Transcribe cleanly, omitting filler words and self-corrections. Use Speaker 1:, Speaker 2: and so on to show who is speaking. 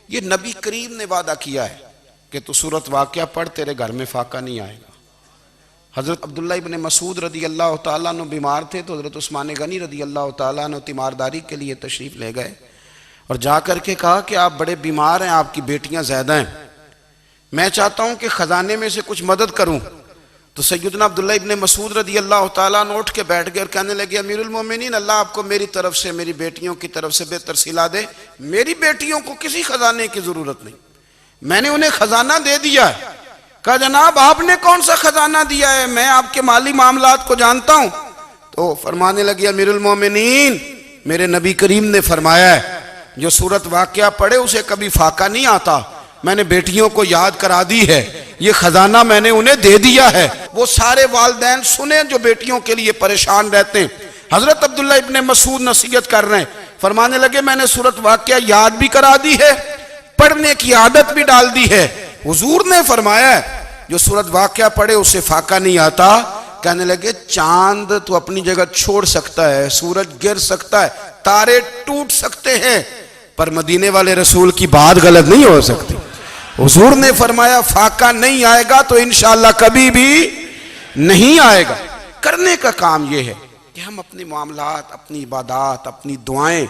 Speaker 1: ये नबी करीम ने वादा किया है कि तू सूरत वाक़या पढ़, तेरे घर में फाका नहीं आएगा। हज़रत अब्दुल्ला इब्न मसूद रदी अल्लाह तआला अन्हु बीमार थे तो हज़रत उस्मान गनी रदी अल्लाह तआला अन्हु तीमारदारी के लिए तशरीफ़ ले गए और जा करके कहा कि आप बड़े बीमार हैं, आपकी बेटियां ज़्यादा हैं, मैं चाहता हूं कि ख़जाने में से कुछ मदद करूं। तो सैयदना अब्दुल्ला इब्न मसूद रदी अल्लाह तआला अन्हु उठ के बैठ गए और कहने लगे, अमीरुल मोमिनीन, अल्लाह आपको मेरी तरफ से, मेरी बेटियों की तरफ से बेहतर सिला दे। मेरी बेटियों को किसी खजाने की जरूरत नहीं, मैंने उन्हें खजाना दे दिया है। कहा, जनाब आपने कौन सा खजाना दिया है, मैं आपके माली मामलात को जानता हूं। तो फरमाने लगे, अमीरुल मोमिनीन, मेरे नबी करीम ने फरमाया है जो सूरत वाक़या पढ़े उसे कभी फाका नहीं आता। मैंने बेटियों को याद करा दी है, ये खजाना मैंने उन्हें दे दिया है। वो सारे वालिदैन सुने जो बेटियों के लिए परेशान रहते हैं। हजरत अब्दुल्ला इब्ने मसूद नसीहत कर रहे हैं, फरमाने लगे, मैंने सूरत वाक़या याद भी करा दी है, पढ़ने की आदत भी डाल दी है। हुजूर ने फरमाया है जो सूरत वाक़या पढ़े उसे फाका नहीं आता। कहने लगे, चांद तो अपनी जगह छोड़ सकता है, सूरज गिर सकता है, तारे टूट सकते हैं, पर मदीने वाले रसूल की बात गलत नहीं हो सकती। हुजूर ने फरमाया फाका नहीं आएगा तो इंशाअल्लाह कभी भी नहीं आएगा। करने का काम यह है कि हम अपने मामलात, अपनी इबादत, अपनी दुआएं